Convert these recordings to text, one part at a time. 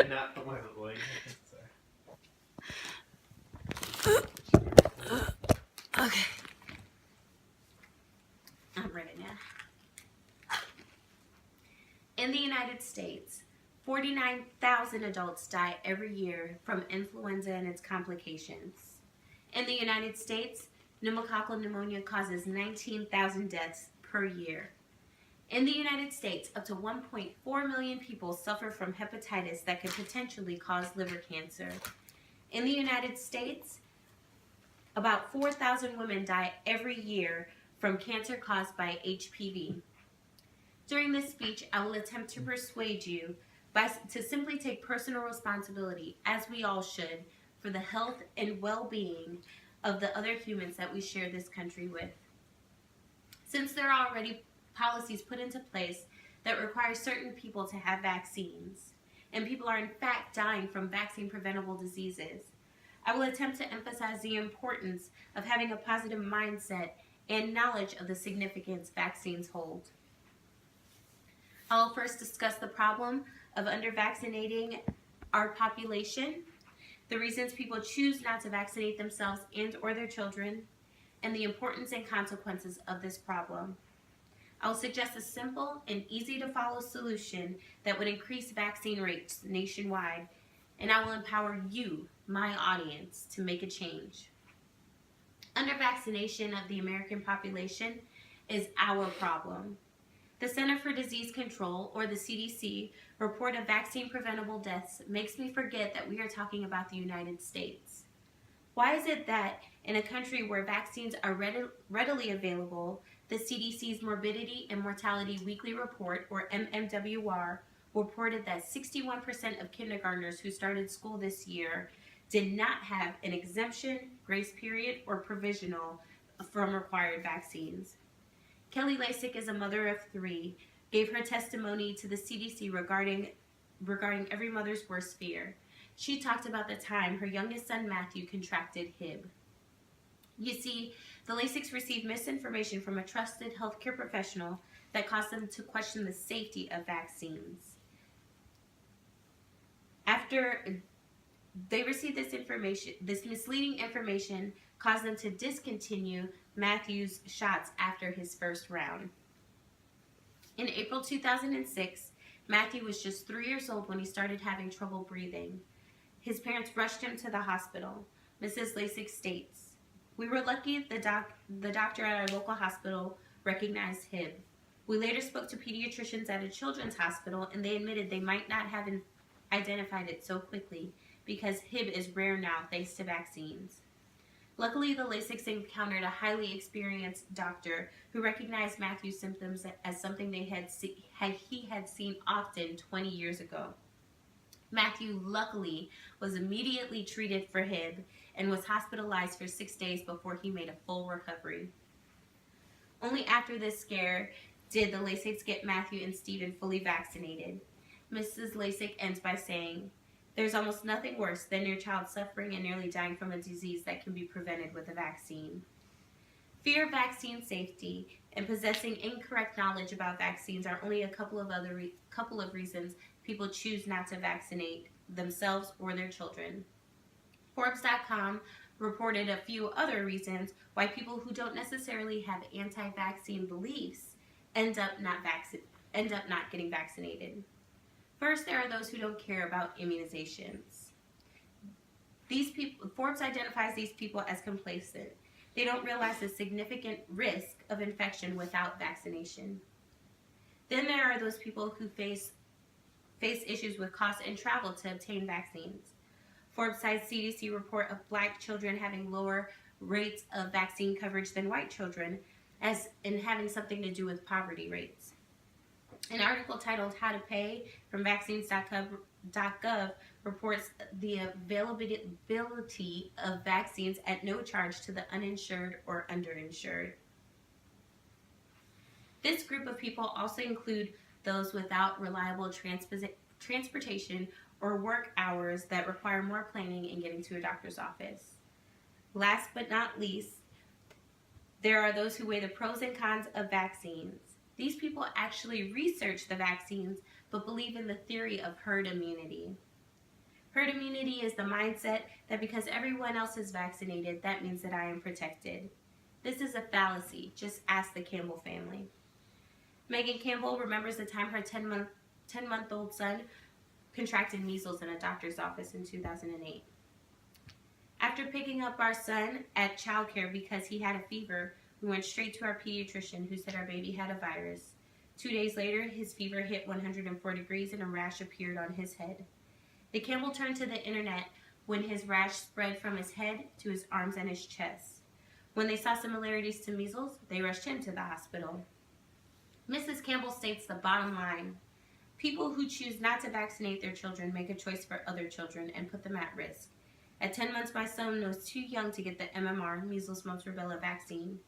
not the one with leg. Okay. I'm ready now. In the United States, 49,000 adults die every year from influenza and its complications. In the United States, pneumococcal pneumonia causes 19,000 deaths per year. In the United States, up to 1.4 million people suffer from hepatitis that could potentially cause liver cancer. In the United States, about 4,000 women die every year from cancer caused by HPV. During this speech, I will attempt to persuade you to simply take personal responsibility, as we all should, for the health and well-being of the other humans that we share this country with. Since there are already policies put into place that require certain people to have vaccines, and people are in fact dying from vaccine-preventable diseases, I will attempt to emphasize the importance of having a positive mindset and knowledge of the significance vaccines hold. I will first discuss the problem of under-vaccinating our population, the reasons people choose not to vaccinate themselves and or their children, and the importance and consequences of this problem. I will suggest a simple and easy-to-follow solution that would increase vaccine rates nationwide, and I will empower you, my audience, to make a change. Under-vaccination of the American population is our problem. The Center for Disease Control, or the CDC, report of vaccine-preventable deaths makes me forget that we are talking about the United States. Why is it that in a country where vaccines are readily available, the CDC's Morbidity and Mortality Weekly Report, or MMWR, reported that 61% of kindergartners who started school this year did not have an exemption, grace period, or provisional from required vaccines? Kelly Lasik is a mother of 3, gave her testimony to the CDC regarding every mother's worst fear. She talked about the time her youngest son Matthew contracted HIV. You see, the Lasiks received misinformation from a trusted healthcare professional that caused them to question the safety of vaccines. After they received this misleading information caused them to discontinue Matthew's shots after his first round. In April 2006, Matthew was just 3 years old when he started having trouble breathing. His parents rushed him to the hospital. Mrs. Lasik states, "We were lucky the doctor at our local hospital recognized HIV. We later spoke to pediatricians at a children's hospital, and they admitted they might not have identified it so quickly because HIV is rare now thanks to vaccines." Luckily, the Lasiks encountered a highly experienced doctor who recognized Matthew's symptoms as something he had seen often 20 years ago. Matthew, luckily, was immediately treated for HIV and was hospitalized for 6 days before he made a full recovery. Only after this scare did the Lasiks get Matthew and Stephen fully vaccinated. Mrs. Lasik ends by saying, "There's almost nothing worse than your child suffering and nearly dying from a disease that can be prevented with a vaccine." Fear of vaccine safety and possessing incorrect knowledge about vaccines are only a couple of reasons people choose not to vaccinate themselves or their children. Forbes.com reported a few other reasons why people who don't necessarily have anti-vaccine beliefs end up not getting vaccinated. First, there are those who don't care about immunizations. Forbes identifies these people as complacent. They don't realize the significant risk of infection without vaccination. Then there are those people who face issues with cost and travel to obtain vaccines. Forbes cites CDC report of Black children having lower rates of vaccine coverage than white children, and having something to do with poverty rates. An article titled "How to Pay" from vaccines.gov reports the availability of vaccines at no charge to the uninsured or underinsured. This group of people also include those without reliable transportation or work hours that require more planning in getting to a doctor's office. Last but not least, there are those who weigh the pros and cons of vaccines. These people actually research the vaccines but believe in the theory of herd immunity. Herd immunity is the mindset that because everyone else is vaccinated, that means that I am protected. This is a fallacy. Just ask the Campbell family. Megan Campbell remembers the time her 10-month-old son contracted measles in a doctor's office in 2008. After picking up our son at childcare because he had a fever, we went straight to our pediatrician who said our baby had a virus. 2 days later, his fever hit 104 degrees and a rash appeared on his head. The Campbell turned to the internet when his rash spread from his head to his arms and his chest. When they saw similarities to measles, they rushed him to the hospital. Mrs. Campbell states the bottom line: people who choose not to vaccinate their children make a choice for other children and put them at risk. At 10 months, my son was too young to get the MMR, measles, mumps, rubella vaccine.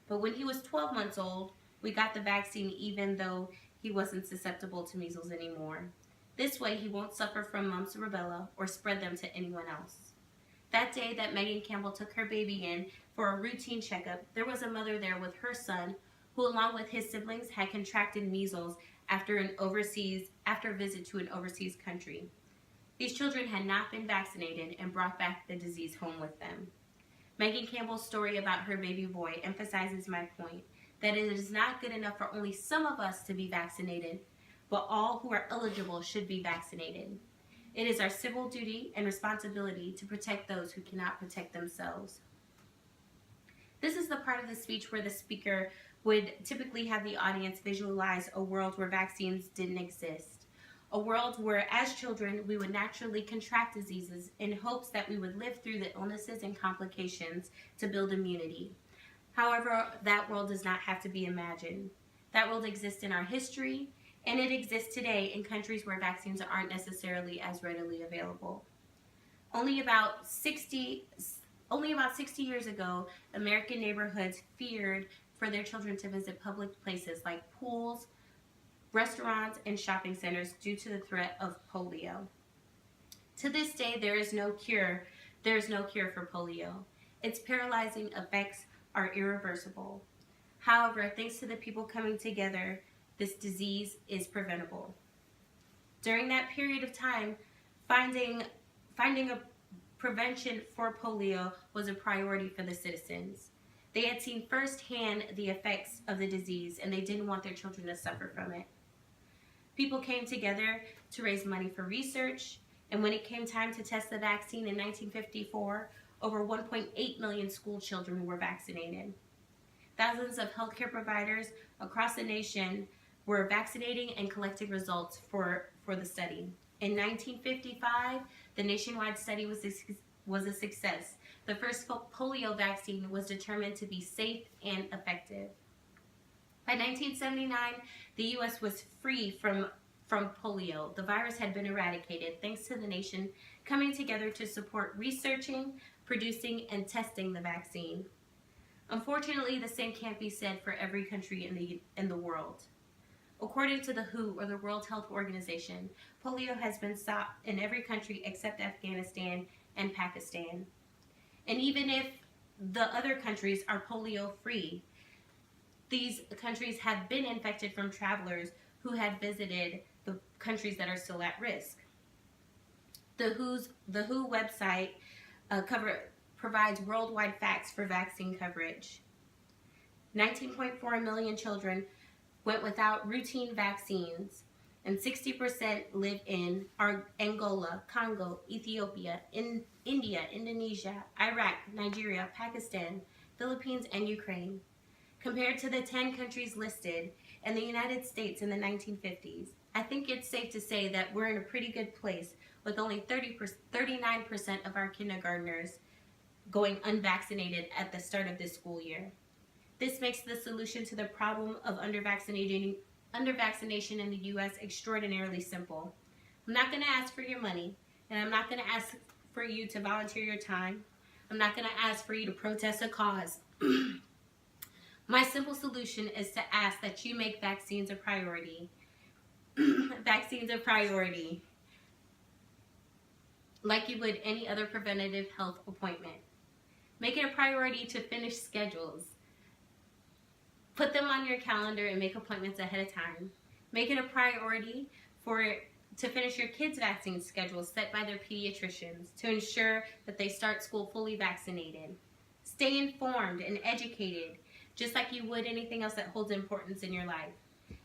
But when he was 12 months old, we got the vaccine even though he wasn't susceptible to measles anymore. This way, he won't suffer from mumps or rubella or spread them to anyone else. That day that Megan Campbell took her baby in for a routine checkup, there was a mother there with her son who, along with his siblings, had contracted measles after a visit to an overseas country. These children had not been vaccinated and brought back the disease home with them. Megan Campbell's story about her baby boy emphasizes my point that it is not good enough for only some of us to be vaccinated, but all who are eligible should be vaccinated. It is our civil duty and responsibility to protect those who cannot protect themselves. This is the part of the speech where the speaker would typically have the audience visualize a world where vaccines didn't exist. A world where, as children, we would naturally contract diseases in hopes that we would live through the illnesses and complications to build immunity. However, that world does not have to be imagined. That world exists in our history, and it exists today in countries where vaccines aren't necessarily as readily available. Only about 60 years ago, American neighborhoods feared for their children to visit public places like pools, restaurants, and shopping centers due to the threat of polio. To this day, there is no cure for polio. Its paralyzing effects are irreversible. However, thanks to the people coming together, this disease is preventable. During that period of time, finding a prevention for polio was a priority for the citizens. They had seen firsthand the effects of the disease, and they didn't want their children to suffer from it. People came together to raise money for research, and when it came time to test the vaccine in 1954, over 1.8 million school children were vaccinated. Thousands of healthcare providers across the nation were vaccinating and collecting results for the study. In 1955, the nationwide study was a success. The first polio vaccine was determined to be safe and effective. By 1979, the U.S. was free from polio. The virus had been eradicated thanks to the nation coming together to support researching, producing, and testing the vaccine. Unfortunately, the same can't be said for every country in the world. According to the WHO, or the World Health Organization, polio has been stopped in every country except Afghanistan and Pakistan. And even if the other countries are polio-free, these countries have been infected from travelers who had visited the countries that are still at risk. The WHO website provides worldwide facts for vaccine coverage. 19.4 million children went without routine vaccines, and 60% live in Angola, Congo, Ethiopia, India, Indonesia, Iraq, Nigeria, Pakistan, Philippines, and Ukraine. Compared to the 10 countries listed and the United States in the 1950s, I think it's safe to say that we're in a pretty good place with only 39% of our kindergartners going unvaccinated at the start of this school year. This makes the solution to the problem of undervaccination in the U.S. extraordinarily simple. I'm not going to ask for your money, and I'm not going to ask for you to volunteer your time. I'm not going to ask for you to protest a cause. My simple solution is to ask that you make vaccines a priority. Vaccines a priority, like you would any other preventative health appointment. Make it a priority to finish schedules. Put them on your calendar and make appointments ahead of time. Make it a priority to finish your kids' vaccine schedule set by their pediatricians to ensure that they start school fully vaccinated. Stay informed and educated, just like you would anything else that holds importance in your life.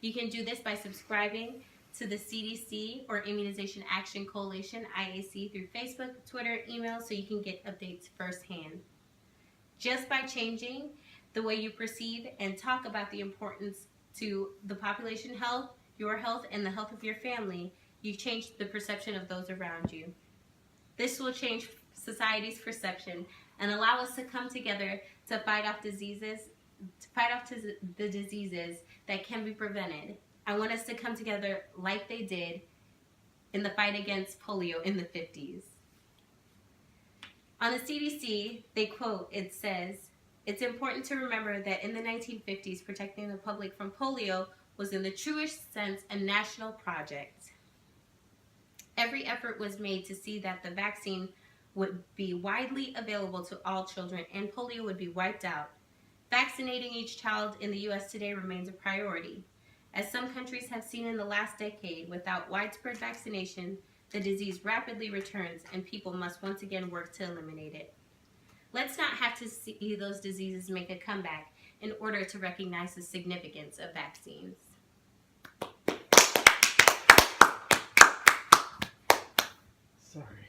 You can do this by subscribing to the CDC or Immunization Action Coalition, IAC, through Facebook, Twitter, email, so you can get updates firsthand. Just by changing the way you perceive and talk about the importance to the population health, your health, and the health of your family, you've changed the perception of those around you. This will change society's perception and allow us to come together to fight off the diseases that can be prevented. I want us to come together like they did in the fight against polio in the 50s. On the CDC, they quote, it says, "It's important to remember that in the 1950s, protecting the public from polio was in the truest sense a national project. Every effort was made to see that the vaccine would be widely available to all children and polio would be wiped out. Vaccinating each child in the U.S. today remains a priority. As some countries have seen in the last decade, without widespread vaccination, the disease rapidly returns and people must once again work to eliminate it. Let's not have to see those diseases make a comeback in order to recognize the significance of vaccines." Sorry.